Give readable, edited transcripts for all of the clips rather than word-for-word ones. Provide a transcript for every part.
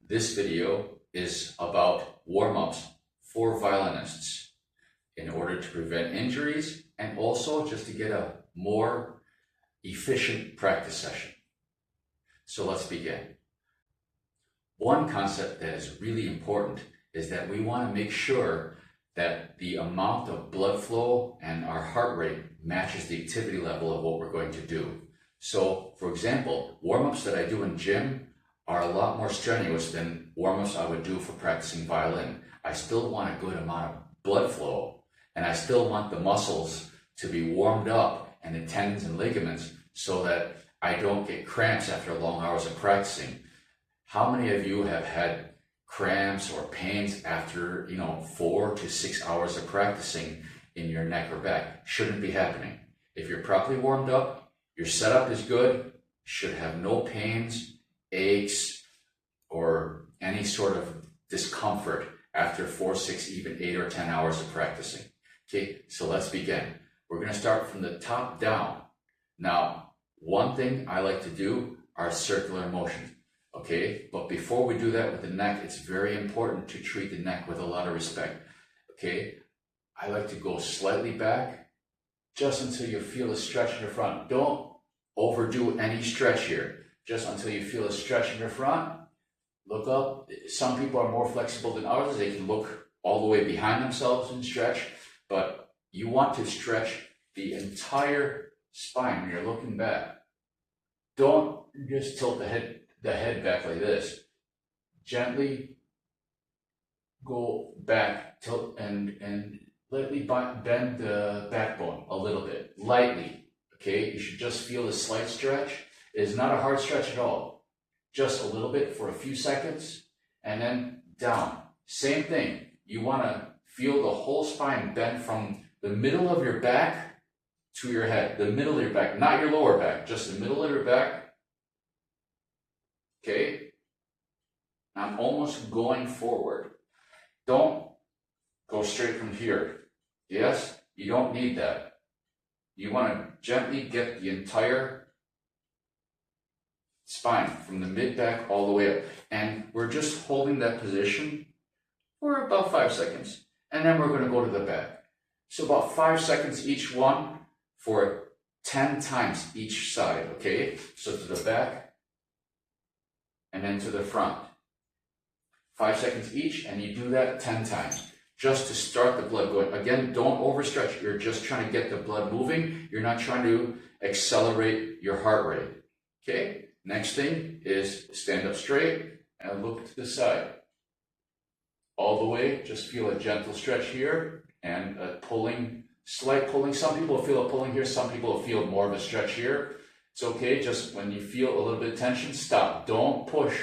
This video is about warm-ups for violinists in order to prevent injuries and also just to get a more efficient practice session. So let's begin. One concept that is really important is that we want to make sure that the amount of blood flow and our heart rate matches the activity level of what we're going to do. So, for example, warm-ups that I do in gym are a lot more strenuous than warm-ups I would do for practicing violin. I still want a good amount of blood flow, and I still want the muscles to be warmed up and the tendons and ligaments so that I don't get cramps after long hours of practicing. How many of you have had cramps or pains after 4 to 6 hours of practicing in your neck or back? Shouldn't be happening. If you're properly warmed up, your setup is good, should have no pains, aches, or any sort of discomfort after 4, 6, even 8 or 10 hours of practicing. Okay, so let's begin. We're going to start from the top down. Now, one thing I like to do are circular motions. Okay, but before we do that with the neck, it's very important to treat the neck with a lot of respect. Okay, I like to go slightly back just until you feel a stretch in the front. Don't overdo any stretch here. Just until you feel a stretch in your front. Look up. Some people are more flexible than others. They can look all the way behind themselves and stretch, but you want to stretch the entire spine when you're looking back. Don't just tilt the head back like this. Gently go back, tilt, and lightly bend the backbone a little bit, lightly. Okay, you should just feel a slight stretch. It is not a hard stretch at all. Just a little bit for a few seconds, and then down. Same thing. You want to feel the whole spine bend from the middle of your back to your head. The middle of your back, not your lower back, just the middle of your back. Okay? I'm almost going forward. Don't go straight from here. Yes? You don't need that. You want to gently get the entire spine from the mid-back all the way up. And we're just holding that position for about 5 seconds. And then we're going to go to the back. So about 5 seconds each one for 10 times each side, okay? So to the back and then to the front. 5 seconds each, and you do that 10 times. Just to start the blood going. Again, don't overstretch. You're just trying to get the blood moving. You're not trying to accelerate your heart rate. Okay? Next thing is stand up straight and look to the side. All the way, just feel a gentle stretch here and a pulling, slight pulling. Some people feel a pulling here. Some people feel more of a stretch here. It's okay. Just when you feel a little bit of tension, stop. Don't push.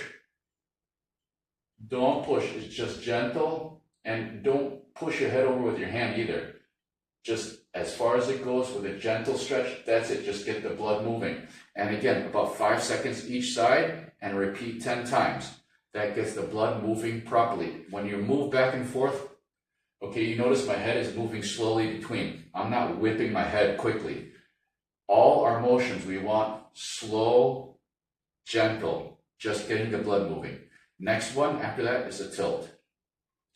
Don't push. It's just gentle. And don't push your head over with your hand either. Just as far as it goes with a gentle stretch, that's it. Just get the blood moving. And again, about 5 seconds each side and repeat 10 times. That gets the blood moving properly. When you move back and forth, okay, you notice my head is moving slowly between. I'm not whipping my head quickly. All our motions, we want slow, gentle, just getting the blood moving. Next one after that is a tilt.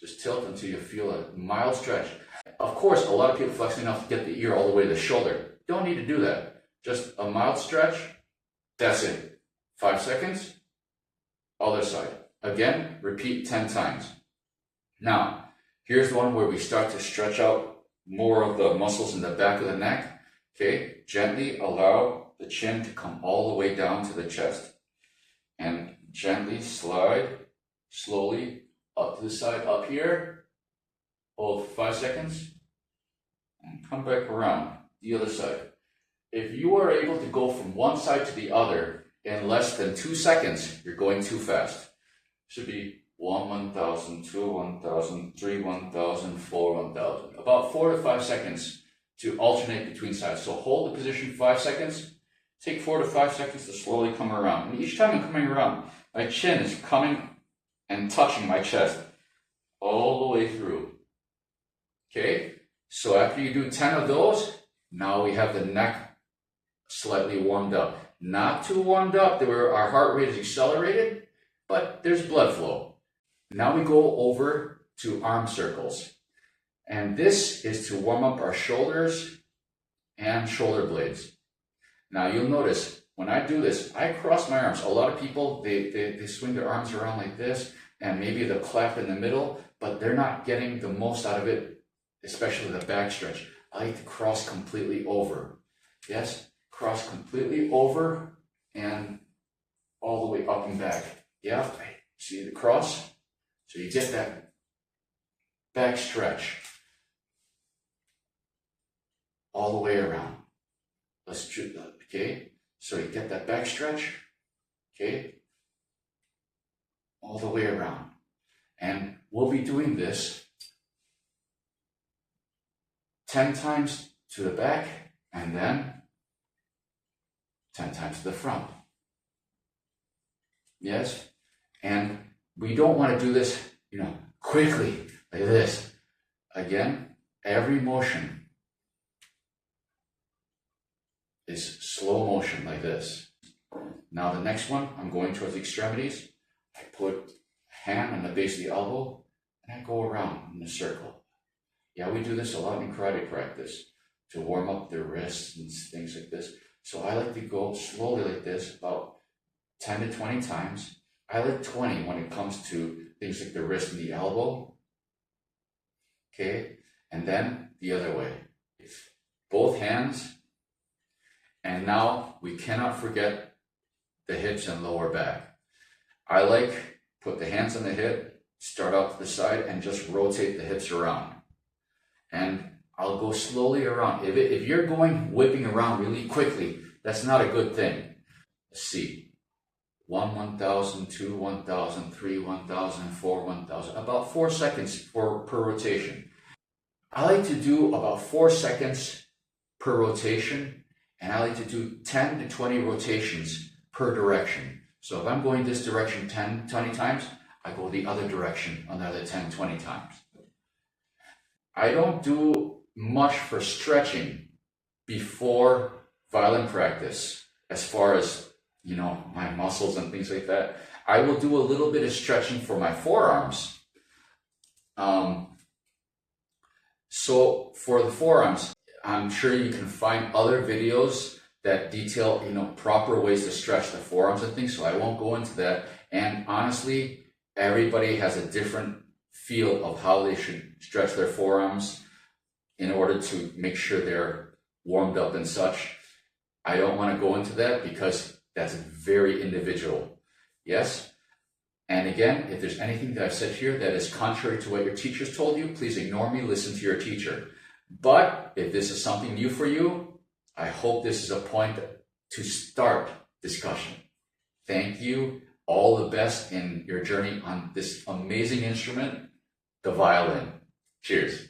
Just tilt until you feel a mild stretch. Of course, a lot of people flex enough to get the ear all the way to the shoulder. Don't need to do that. Just a mild stretch. That's it. 5 seconds. Other side. Again, repeat 10 times. Now, here's one where we start to stretch out more of the muscles in the back of the neck. Okay, gently allow the chin to come all the way down to the chest. And gently slide, slowly, up to the side, up here, hold 5 seconds, and come back around the other side. If you are able to go from one side to the other in less than 2 seconds, you're going too fast. Should be 1, 1,000, 2, 1,000, 3, 1,000, 4, 1,000. About 4 to 5 seconds to alternate between sides. So hold the position 5 seconds, take 4 to 5 seconds to slowly come around. And each time I'm coming around, my chin is coming and touching my chest all the way through. Okay, so after you do 10 of those, now we have the neck slightly warmed up. Not too warmed up where our heart rate is accelerated, but there's blood flow. Now we go over to arm circles. And this is to warm up our shoulders and shoulder blades. Now you'll notice when I do this, I cross my arms. A lot of people, they swing their arms around like this, and maybe they'll clap in the middle, but they're not getting the most out of it, especially the back stretch. I like to cross completely over. Yes, cross completely over and all the way up and back. Yeah, see the cross? So you get that back stretch all the way around. Let's do that, okay? So you get that back stretch, okay? All the way around. And we'll be doing this 10 times to the back and then 10 times to the front. Yes? And we don't want to do this, quickly, like this. Again, every motion is slow motion, like this. Now the next one, I'm going towards the extremities. I put hand on the base of the elbow, and I go around in a circle. Yeah, we do this a lot in karate practice to warm up the wrists and things like this. So I like to go slowly like this, about 10 to 20 times. I like 20 when it comes to things like the wrist and the elbow. Okay, and then the other way. Both hands. And now we cannot forget the hips and lower back. I like put the hands on the hip, start out to the side, and just rotate the hips around. And I'll go slowly around. If you're going whipping around really quickly, that's not a good thing. Let's see. 1, 1,000, 2, 1,000, 3, 1,000, 4, 1,000. About 4 seconds per rotation. I like to do about 4 seconds per rotation, and I like to do 10 to 20 rotations per direction. So if I'm going this direction 10, 20 times, I go the other direction another 10, 20 times. I don't do much for stretching before violin practice as far as my muscles and things like that. I will do a little bit of stretching for my forearms. So for the forearms, I'm sure you can find other videos that detail, proper ways to stretch the forearms and things. So I won't go into that. And honestly, everybody has a different feel of how they should stretch their forearms in order to make sure they're warmed up and such. I don't want to go into that because that's very individual. Yes? And again, if there's anything that I've said here that is contrary to what your teachers told you, please ignore me, listen to your teacher. But if this is something new for you, I hope this is a point to start discussion. Thank you. All the best in your journey on this amazing instrument, the violin. Cheers.